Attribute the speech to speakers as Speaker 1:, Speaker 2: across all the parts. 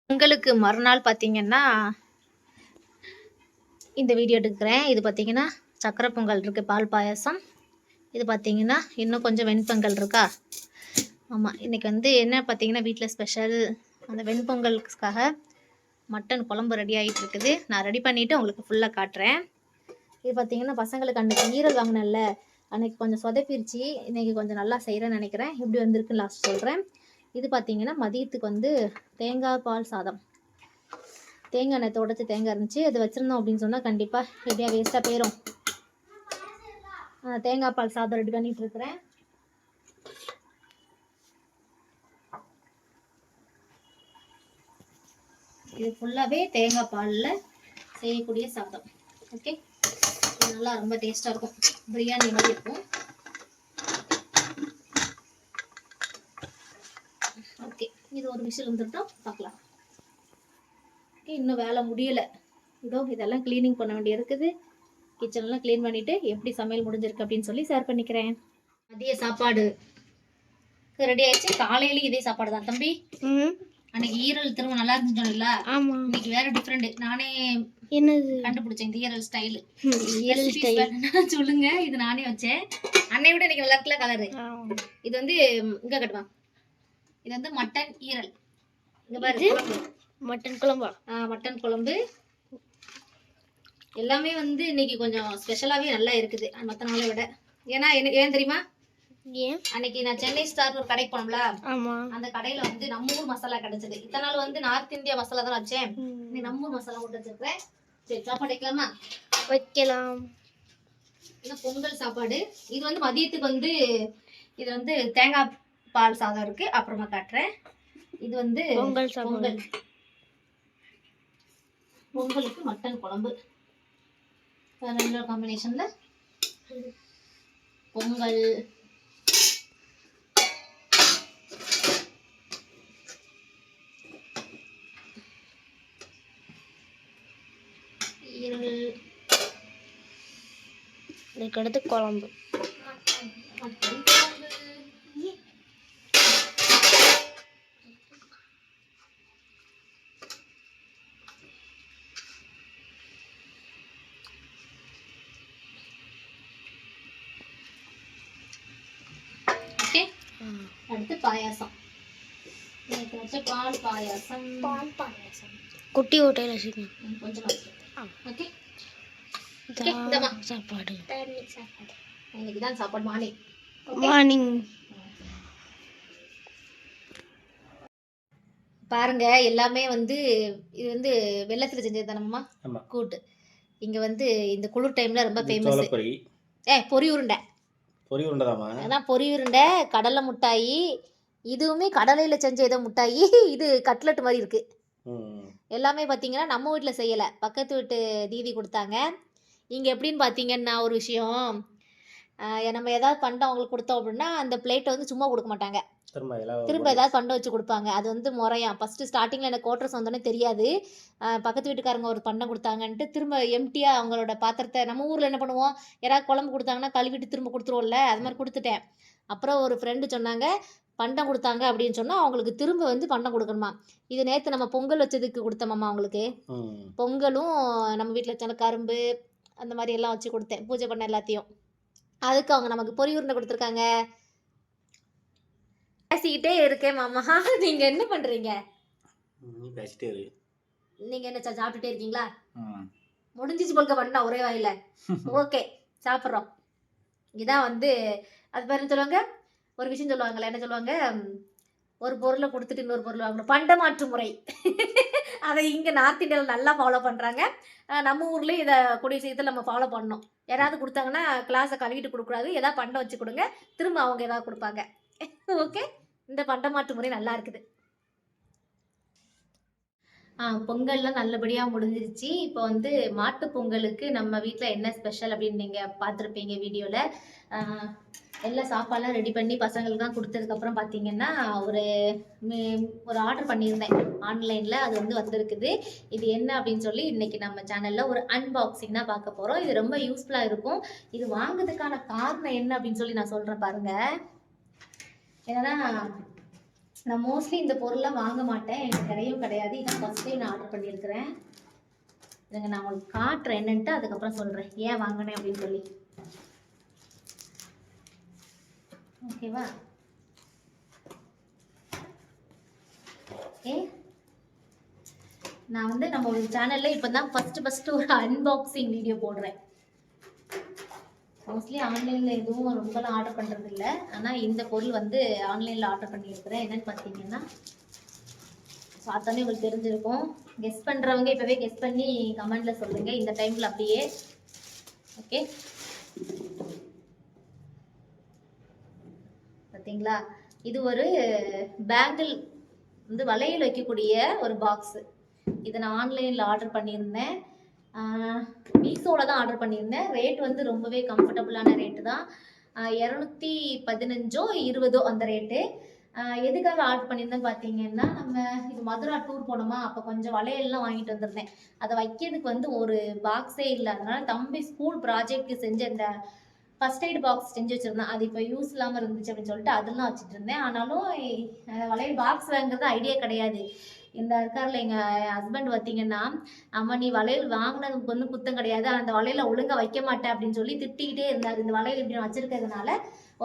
Speaker 1: பொங்கலுக்கு மறுநாள் பார்த்தீங்கன்னா இந்த வீடியோ எடுக்கிறேன். இது பார்த்தீங்கன்னா சக்கரை பொங்கல் இருக்குது, பால் பாயாசம். இது பார்த்தீங்கன்னா இன்னும் கொஞ்சம் வெண்பொங்கல் இருக்கா. ஆமாம், இன்றைக்கி வந்து என்ன பார்த்தீங்கன்னா வீட்டில் ஸ்பெஷல் அந்த வெண்பொங்கலுக்காக மட்டன் குழம்பு ரெடி ஆகிட்டு இருக்குது. நான் ரெடி பண்ணிவிட்டு உங்களுக்கு ஃபுல்லாக காட்டுறேன். இது பார்த்தீங்கன்னா பசங்களுக்கு அன்றைக்கி ஈரல் வாங்கினேன்ல, அன்றைக்கி கொஞ்சம் சொதப்பிருச்சு. இன்றைக்கி கொஞ்சம் நல்லா செய்கிறேன்னு நினைக்கிறேன். எப்படி வந்திருக்குன்னு லாஸ்ட் சொல்கிறேன். இது பார்த்தீங்கன்னா மதியத்துக்கு வந்து தேங்காய் பால் சாதம். தேங்காய் எண்ணெய் உடச்சி தேங்காய் இருந்துச்சு, அது வச்சுருந்தோம் அப்படின்னு சொன்னால் கண்டிப்பாக எப்படியா வேஸ்ட்டாக போயிடும். தேங்காய் பால் சாதம் ரெடி பண்ணிட்டு இருக்கிறேன். இது ஃபுல்லாகவே தேங்காய் பாலில் செய்யக்கூடிய சாதம். ஓகே, இது நல்லா ரொம்ப டேஸ்ட்டாக இருக்கும், பிரியாணி மாதிரி இருக்கும். ஓகே, இது ஒரு விசில் வந்துட்டோம், பார்க்கலாம். ஓகே, இன்னும் வேலை முடியலை. இதோ இதெல்லாம் க்ளீனிங் பண்ண வேண்டிய இருக்குது. கிச்சன்லாம் க்ளீன் பண்ணிவிட்டு எப்படி சமையல் முடிஞ்சிருக்கு அப்படின்னு சொல்லி ஷேர் பண்ணிக்கிறேன். மதிய சாப்பாடு ரெடி ஆயிடுச்சு. காலையில இதே சாப்பாடு தான் தம்பி. அன்னைக்கு ஈரல் திரும்ப நல்லா இருந்துச்சுல. ஆமா, இன்னைக்கு வேற டிஃப்ரெண்ட். நானே என்னது கண்டுபிடிச்சேன் இந்த ஈரல் ஸ்டைல். ஈரல் ஸ்டைல் சொல்லுங்க, இது நானே வச்சேன். அன்னை விட இன்னைக்கு நல்லா இருக்குல்ல கலரு. இது வந்து இங்க கட்டுவா, இது வந்து மட்டன் ஈரல். இங்க பாரு, மட்டன் குழம்பு. மட்டன் குழம்பு எல்லாமே வந்து இன்னைக்கு கொஞ்சம் ஸ்பெஷலாகவே நல்லா இருக்குது மற்ற நாளை விட. ஏன்னா ஏன் தெரியுமா, அன்னைக்கு நான் சென்னை ஸ்டார் ஒரு கடைக்கு போனோம்ல, அந்த கடையில வந்து நம்ம ஊர் மசாலா கிடைச்சது. இத்தனை நாள் வந்து நார்த் இந்தியா மசாலா தான் வச்சேன், நீ நம்ம ஊர் மசாலா போட்டு வச்சிருக்கேன். சரி, சாப்பாடு வைக்கலாமா? வைக்கலாம். இது பொங்கல் சாப்பாடு. இது வந்து மதியத்துக்கு வந்து இது வந்து தேங்காய் பால் சாதம் இருக்கு, அப்புறமா காட்டுறேன். இது வந்து பொங்கல் பொங்கலுக்கு மட்டன் குழம்பு. ரெண்டு காம்பினேஷன்ல பொங்கல். ஈரல், இதுக்கடுத்து குழம்பு. மட்டன் குழம்பு. ஓகே, அடுத்து பாயாசம். பால் பாயாசம். பால் பாயாசம் குட்டி ஓட்டையில் வச்சுக்கணும் கொஞ்சம். ஓகே, சாப்பாடு. இன்னைக்கு தான் சாப்பாடு மார்னிங். பாருங்க, எல்லாமே வந்து இது வந்து வெள்ளத்தில் செஞ்சது தானம்மா கூட்டு. இங்க வந்து இந்த குளிர் டைம்ல ரொம்ப ஃபேமஸ் பொரி உருண்டை. பொரி உருண்டை தான், அதான் பொரி உருண்டை. கடலை மிட்டாயி, இதுவுமே கடலையில் செஞ்ச ஏதோ மிட்டாயி. இது கட்லெட் மாதிரி இருக்கு. எல்லாமே பார்த்தீங்கன்னா நம்ம வீட்டில் செய்யலை, பக்கத்து வீட்டு தீதி கொடுத்தாங்க. இங்கே எப்படின்னு பார்த்தீங்கன்னா ஒரு விஷயம், நம்ம ஏதாவது பண்டம் அவங்களுக்கு கொடுத்தோம் அப்படின்னா அந்த பிளேட்டை வந்து சும்மா கொடுக்க மாட்டாங்க, திரும்ப ஏதாவது பண்டம் வச்சு கொடுப்பாங்க. அது வந்து முறையா. ஃபஸ்ட்டு ஸ்டார்டிங்கில் எனக்கு கோட்ரஸ் வந்தோடனே தெரியாது. பக்கத்து வீட்டுக்காரங்க ஒரு பண்டம் கொடுத்தாங்கன்ட்டு திரும்ப எம்டியாக அவங்களோட பாத்திரத்தை, நம்ம ஊரில் என்ன பண்ணுவோம், யாராவது குழம்பு கொடுத்தாங்கன்னா கழுவிட்டு திரும்ப கொடுத்துருவோம்ல, அது மாதிரி கொடுத்துட்டேன். அப்புறம் ஒரு ஃப்ரெண்டு சொன்னாங்க, பண்டம் கொடுத்தாங்க அப்படின்னு சொன்னால் அவங்களுக்கு திரும்ப வந்து பண்டம் கொடுக்கணுமா. இது நேற்று நம்ம பொங்கல் வச்சதுக்கு கொடுத்தோம்மா அவங்களுக்கு. பொங்கலும் நம்ம வீட்டில் வச்சால கரும்பு அந்த மாதிரி எல்லாம் வச்சு கொடுத்தேன், பூஜை பண்ண எல்லாத்தையும். அதுக்கு அவங்க நமக்கு பொரி உருண்டை கொடுத்துருக்காங்க. பேசிக்கிட்டே இருக்கேன் மாமா, நீங்க என்ன பண்றீங்க? நீங்க என்ன சாப்பிட்டுட்டே இருக்கீங்களா? முடிஞ்சிச்சு போல்க பண்ணா ஒரே வாயில. ஓகே, சாப்பிட்றோம். இதான் வந்து அது பேரு சொல்லுவாங்க, ஒரு விஷயம் சொல்லுவாங்கல்ல, என்ன சொல்லுவாங்க, ஒரு பொருளை கொடுத்துட்டு இன்னொரு பொருள் வாங்கணும், பண்டமாற்று முறை. அதை இங்கே நார்த் இந்தியாவில் நல்லா ஃபாலோ பண்ணுறாங்க. நம்ம ஊர்லேயும் இதை கூடிய சீக்கிரத்தில் நம்ம ஃபாலோ பண்ணணும். யாராவது கொடுத்தாங்கன்னா கிளாஸை கழுவிட்டு கொடுக்கூடாது, ஏதாவது பண்டம் வச்சு கொடுங்க, திரும்ப அவங்க ஏதாவது கொடுப்பாங்க. ஓகே, இந்த பண்டமாற்று முறை நல்லா இருக்குது. பொங்கல்லாம் நல்லபடியாக முடிஞ்சிருச்சு. இப்போ வந்து மாட்டு பொங்கலுக்கு நம்ம வீட்டில் என்ன ஸ்பெஷல் அப்படின்னு நீங்கள் பார்த்துருப்பீங்க வீடியோவில். எல்லாம் சாப்பாடெலாம் ரெடி பண்ணி பசங்களுக்குலாம் கொடுத்ததுக்கப்புறம் பார்த்தீங்கன்னா ஒரு ஆர்டர் பண்ணியிருந்தேன் ஆன்லைனில், அது வந்து வந்திருக்குது. இது என்ன அப்படின்னு சொல்லி இன்றைக்கி நம்ம சேனலில் ஒரு அன்பாக்சிங் தான் பார்க்க போகிறோம். இது ரொம்ப யூஸ்ஃபுல்லாக இருக்கும். இது வாங்குறதுக்கான காரணம் என்ன அப்படின்னு சொல்லி நான் சொல்கிறேன் பாருங்கள். என்னன்னா நான் மோஸ்ட்லி இந்த பொருள்லாம் வாங்க மாட்டேன், எனக்கு கிடையவும் கிடையாது. இதான் ஃபர்ஸ்ட் டைம் நான் ஆர்டர் பண்ணியிருக்கிறேன். இதுங்க நான் உங்களுக்கு காட்டுறேன் என்னன்ட்டு, அதுக்கப்புறம் சொல்கிறேன் ஏன் வாங்கினேன் அப்படின்னு சொல்லி. ஓகேவா? ஓகே, நான் வந்து நம்ம ஒரு சேனலில் இப்போ தான் ஃபஸ்ட்டு ஒரு அன்பாக்சிங் வீடியோ போடுறேன். மோஸ்ட்லி ஆன்லைனில் எதுவும் ரொம்பலாம் ஆர்டர் பண்ணுறது இல்லை. ஆனால் இந்த பொருள் வந்து ஆன்லைனில் ஆர்டர் பண்ணியிருக்கிறேன். என்னென்னு பார்த்தீங்கன்னா, பார்த்தோன்னே உங்களுக்கு தெரிஞ்சிருக்கும். கெஸ் பண்ணுறவங்க இப்போவே கெஸ் பண்ணி கமெண்டில் சொல்லுங்கள் இந்த டைமில் அப்படியே. ஓகே, பார்த்தீங்களா? இது ஒரு பேங்கிள் வந்து வளையல் வைக்கக்கூடிய ஒரு பாக்ஸு. இதை நான் ஆன்லைனில் ஆர்டர் பண்ணியிருந்தேன். மீஷோவில் தான் ஆர்டர் பண்ணியிருந்தேன். ரேட் வந்து ரொம்பவே கம்ஃபர்டபுளான ரேட்டு தான். 215 20 அந்த ரேட்டு. எதுக்காக ஆர்டர் பண்ணியிருந்தேன் பார்த்தீங்கன்னா, நம்ம இது மதுரா டூர் போனோமா, அப்போ கொஞ்சம் வளையல்லாம் வாங்கிட்டு வந்திருந்தேன். அதை வைக்கிறதுக்கு வந்து ஒரு பாக்ஸே இல்லை. அதனால தம்பி ஸ்கூல் ப்ராஜெக்ட்டுக்கு செஞ்ச இந்த ஃபர்ஸ்ட் எய்ட் பாக்ஸ் செஞ்சு வச்சுருந்தேன். அது இப்போ யூஸ் இல்லாமல் இருந்துச்சு அப்படின்னு சொல்லிட்டு அதெல்லாம் வச்சுட்டு இருந்தேன். ஆனாலும் வளையல் பாக்ஸ் வாங்குறது ஐடியா கிடையாது. இந்த இருக்கார்ல எங்கள் ஹஸ்பண்ட் பார்த்தீங்கன்னா, அம்மா நீ வளையல் வாங்கினதுக்கு ஒன்றும் குத்தம் கிடையாது, அந்த வளையலை ஒழுங்காக வைக்க மாட்டேன் அப்படின்னு சொல்லி திட்டிக்கிட்டே இருந்தார். இந்த வளையல் இப்படி வச்சிருக்கிறதுனால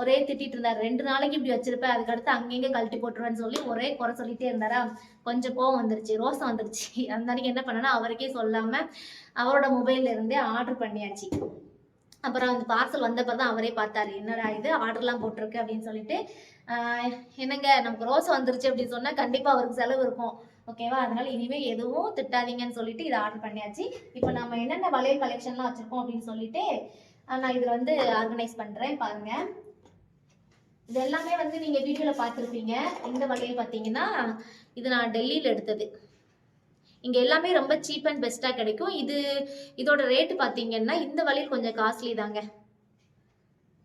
Speaker 1: ஒரே திட்டிட்டு இருந்தார். 2 நாளைக்கு இப்படி வச்சிருப்பேன், அதுக்கடுத்து அங்கங்கே கழட்டி போட்டுருவேன்னு சொல்லி ஒரே குறை சொல்லிட்டே இருந்தாரா. கொஞ்சம் கோவம் வந்துருச்சு, ரோசம் வந்துருச்சு. அந்த அன்னைக்கு என்ன பண்ணேன்னா, அவருக்கே சொல்லாமல் அவரோட மொபைல்ல இருந்தே ஆர்டர் பண்ணியாச்சு. அப்புறம் அந்த பார்சல் வந்தப்போ தான் அவரே பார்த்தாரு, என்னடா இது ஆர்டர்லாம் போட்டிருக்கு அப்படின்னு சொல்லிட்டு. என்னங்க நமக்கு ரோசம் வந்துருச்சு அப்படின்னு சொன்னால் கண்டிப்பாக அவருக்கு செலவு இருக்கும். ஓகேவா? அதனால இனிமேல் எதுவும் திட்டாதீங்கன்னு சொல்லிட்டு இதை ஆர்டர் பண்ணியாச்சு. இப்போ நம்ம என்னென்ன வளையல் கலெக்ஷன்லாம் வச்சுருக்கோம் அப்படின்னு சொல்லிட்டு நான் இதில் வந்து ஆர்கனைஸ் பண்ணுறேன் பாருங்கள். இது எல்லாமே வந்து நீங்கள் வீடியோவில் பார்த்துருப்பீங்க. இந்த வளையல் பார்த்தீங்கன்னா இது நான் டெல்லியில் எடுத்தது. இங்கே எல்லாமே ரொம்ப சீப் அண்ட் பெஸ்ட்டாக கிடைக்கும். இதோட ரேட்டு பார்த்தீங்கன்னா இந்த வளையல் கொஞ்சம் காஸ்ட்லி தாங்க,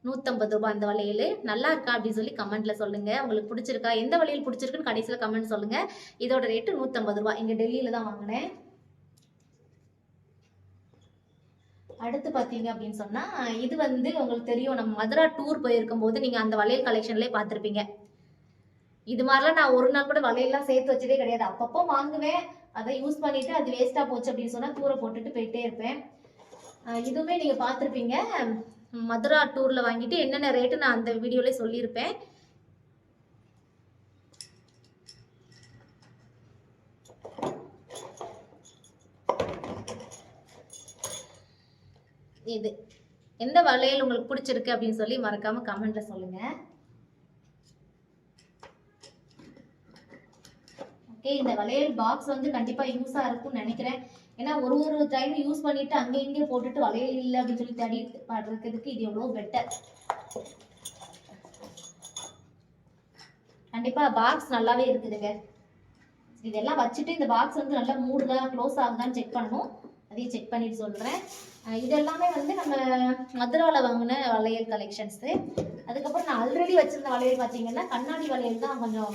Speaker 1: 150 ரூபாய். அந்த வளையல் நல்லா இருக்கா அப்படின்னு சொல்லி கமெண்ட்டில் சொல்லுங்கள். உங்களுக்கு பிடிச்சிருக்கா, எந்த வளையல் பிடிச்சிருக்குன்னு கடைசியில் கமெண்ட் சொல்லுங்கள். இதோட ரேட்டு 150 ரூபாய். இங்கே டெல்லியில் தான் வாங்கினேன். அடுத்து பார்த்தீங்க அப்படின்னு சொன்னால் இது வந்து உங்களுக்கு தெரியும், நம்ம மதுரா டூர் போயிருக்கும் போது நீங்கள் அந்த வளையல் கலெக்ஷன்லேயே பார்த்துருப்பீங்க. இது மாதிரிலாம் நான் ஒரு நாள் கூட வளையல்லாம் சேர்த்து வச்சதே கிடையாது. அப்பப்போ வாங்குவேன், அதை யூஸ் பண்ணிவிட்டு அது வேஸ்ட்டாக போச்சு அப்படின்னு சொன்னால் தூர போட்டுட்டு போயிட்டே இருப்பேன். இதுவுமே நீங்கள் பார்த்துருப்பீங்க. மதுரா டூரில் வாங்கிட்டு என்னென்ன ரேட்டு நான் அந்த வீடியோவிலே சொல்லியிருப்பேன். இது எந்த வளையல் உங்களுக்கு பிடிச்சிருக்கு அப்படின்னு சொல்லி மறக்காமல் கமெண்ட்டில் சொல்லுங்கள். ஓகே, இந்த வளையல் பாக்ஸ் வந்து கண்டிப்பாக யூஸாக இருக்கும்னு நினைக்கிறேன். ஏன்னா ஒரு டைம் யூஸ் பண்ணிட்டு அங்கே இங்கே போட்டுட்டு வளையல் இல்லை அப்படின்னு சொல்லி தேடி பாடுறதுக்கு இது எவ்வளோ பெட்டர். கண்டிப்பாக பாக்ஸ் நல்லாவே இருக்குதுங்க. இதெல்லாம் வச்சுட்டு இந்த பாக்ஸ் வந்து நல்லா மூடுதா க்ளோஸ் ஆகுதான்னு செக் பண்ணணும். அதையும் செக் பண்ணிட்டு சொல்கிறேன். இது எல்லாமே வந்து நம்ம மதுராவில் வாங்கின வளையல் கலெக்ஷன்ஸு. அதுக்கப்புறம் நான் ஆல்ரெடி வச்சுருந்த வளையல் பார்த்தீங்கன்னா கண்ணாடி வளையல் தான் கொஞ்சம்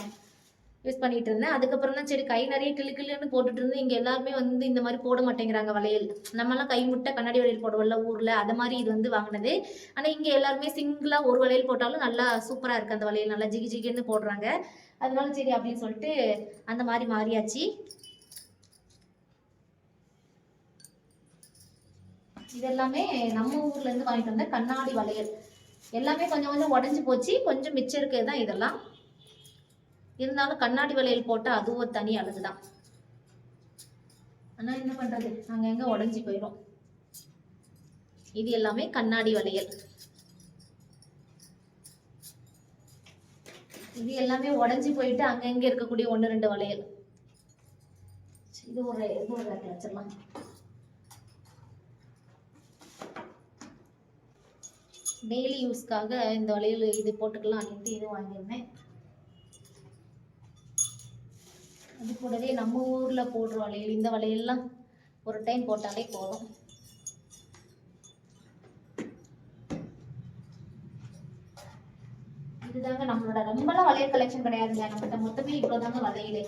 Speaker 1: யூஸ் பண்ணிட்டு இருந்தேன். அதுக்கப்புறம் தான் சரி கை நிறைய கிளுன்னு போட்டுட்டு இருந்து இங்கே எல்லாருமே வந்து இந்த மாதிரி போட மாட்டேங்கிறாங்க வளையல். நம்மலாம் கை முட்டை கண்ணாடி வளையல் போடுவோம்ல ஊரில், அது மாதிரி இது வந்து வாங்கினது. ஆனால் இங்கே எல்லாருமே சிங்கிளாக ஒரு வளையல் போட்டாலும் நல்லா சூப்பராக இருக்குது அந்த வளையல், நல்லா ஜிகி ஜிகின்னு போடுறாங்க. அதனால சரி அப்படின்னு சொல்லிட்டு அந்த மாதிரி மாறியாச்சு. இது எல்லாமே நம்ம ஊர்லேருந்து வாங்கிட்டு வந்த கண்ணாடி வளையல். எல்லாமே கொஞ்சம் கொஞ்சம் உடஞ்சி போச்சு, கொஞ்சம் மிச்சம் இருக்கிறது தான் இதெல்லாம். இருந்தாலும் கண்ணாடி வளையல் போட்டால் அது ஒரு தனி அழகு தான். ஆனால் என்ன பண்ணுறது, அங்கங்கே உடஞ்சி போயிடும். இது எல்லாமே கண்ணாடி வளையல். இது எல்லாமே உடஞ்சி போயிட்டு அங்கங்கே இருக்கக்கூடிய 1-2 வளையல். இது ஒரு வச்சிடலாம். டெய்லி யூஸ்க்காக இந்த வளையல் இது போட்டுக்கலாம் அப்படின்ட்டு இது வாங்கியிருந்தேன். அது கூடவே நம்ம ஊரில் போடுற வளையல், இந்த வளையல்லாம் ஒரு டைம் போட்டாலே போதும். இதுதாங்க நம்மளோட ரொம்பலாம் வளையல் கலெக்ஷன் கிடையாதுங்க. நம்மகிட்ட மொத்தமே இவ்வளோதாங்க வளையலே.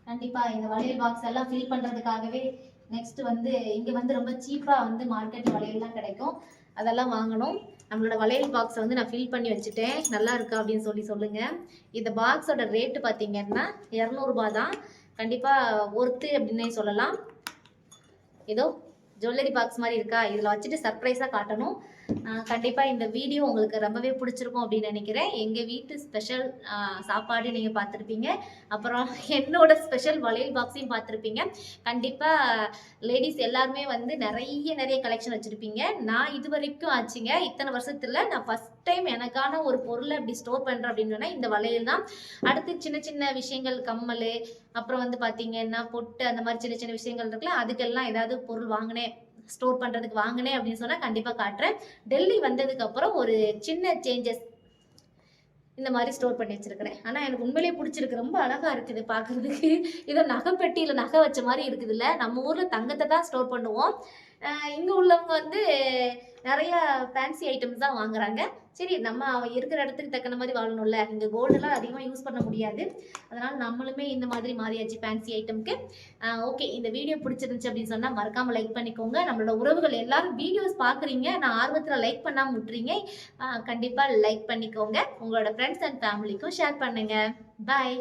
Speaker 1: கண்டிப்பாக இந்த வளையல் பாக்ஸ் எல்லாம் ஃபில் பண்ணுறதுக்காகவே நெக்ஸ்ட் வந்து இங்கே வந்து ரொம்ப சீப்பாக வந்து மார்க்கெட் வளையல்லாம் கிடைக்கும், அதெல்லாம் வாங்கணும். நம்மளோட வளையல் பாக்ஸை வந்து நான் ஃபில் பண்ணி வச்சுட்டேன். நல்லா இருக்கா அப்படின்னு சொல்லுங்கள். இந்த பாக்ஸோட ரேட்டு பார்த்தீங்கன்னா 200 ரூபா தான். கண்டிப்பாக ஒர்த்து அப்படின்னே சொல்லலாம். ஏதோ ஜுவல்லரி பாக்ஸ் மாதிரி இருக்கா, இதில் வச்சுட்டு சர்ப்ரைஸாக காட்டணும். கண்டிப்பாக இந்த வீடியோ உங்களுக்கு ரொம்பவே பிடிச்சிருக்கும் அப்படின்னு நினைக்கிறேன். எங்கள் வீட்டு ஸ்பெஷல் சாப்பாடு நீங்கள் பார்த்துருப்பீங்க, அப்புறம் என்னோட ஸ்பெஷல் வளையல் பாக்ஸையும் பார்த்துருப்பீங்க. கண்டிப்பாக லேடிஸ் எல்லாருமே வந்து நிறைய கலெக்ஷன் வச்சுருப்பீங்க. நான் இது வரைக்கும் ஆச்சுங்க, இத்தனை வருஷத்தில் நான் ஃபஸ்ட் டைம் எனக்கான ஒரு பொருளை அப்படி ஸ்டோர் பண்ணுறேன் அப்படின்னு சொன்னால் இந்த வளையல் தான். அடுத்து சின்ன விஷயங்கள், கம்மல், அப்புறம் வந்து பார்த்தீங்கன்னா பொட்டு, அந்த மாதிரி சின்ன விஷயங்கள் இருக்குல்ல, அதுக்கெல்லாம் ஏதாவது பொருள் வாங்கினேன், ஸ்டோர் பண்ணுறதுக்கு வாங்கினேன் அப்படின்னு சொன்னால் கண்டிப்பாக காட்டுறேன். டெல்லி வந்ததுக்கப்புறம் ஒரு சின்ன சேஞ்சஸ் இந்த மாதிரி ஸ்டோர் பண்ணி வச்சிருக்கிறேன். ஆனால் எனக்கு உண்மையிலேயே பிடிச்சிருக்கு, ரொம்ப அழகாக இருக்குது பார்க்குறதுக்கு. இதோ நகைப்பெட்டியில் நகை வச்ச மாதிரி இருக்குதுல்ல. நம்ம ஊரில் தங்கத்தை தான் ஸ்டோர் பண்ணுவோம், இங்கே உள்ளவங்க வந்து நிறைய ஃபேன்சி ஐட்டம்ஸ் தான் வாங்குறாங்க. சரி, நம்ம இருக்கிற இடத்துக்கு தக்கன மாதிரி வாழணும்ல. இங்கே கோல்டெல்லாம் அதிகமாக யூஸ் பண்ண முடியாது, அதனால் நம்மளுமே இந்த மாதிரி மாறியாச்சு ஃபேன்சி ஐட்டம்க்கு. ஓகே, இந்த வீடியோ பிடிச்சிருந்துச்சு அப்படின்னு சொன்னால் மறக்காமல் லைக் பண்ணிக்கோங்க. நம்மளோட உறவுகள் எல்லாரும் வீடியோஸ் பார்க்குறீங்க, நான் ஆர்வத்தில் லைக் பண்ணாமல் விட்டுறீங்க. கண்டிப்பாக லைக் பண்ணிக்கோங்க. உங்களோட ஃப்ரெண்ட்ஸ் அண்ட் ஃபேமிலிக்கும் ஷேர் பண்ணுங்கள். பாய்.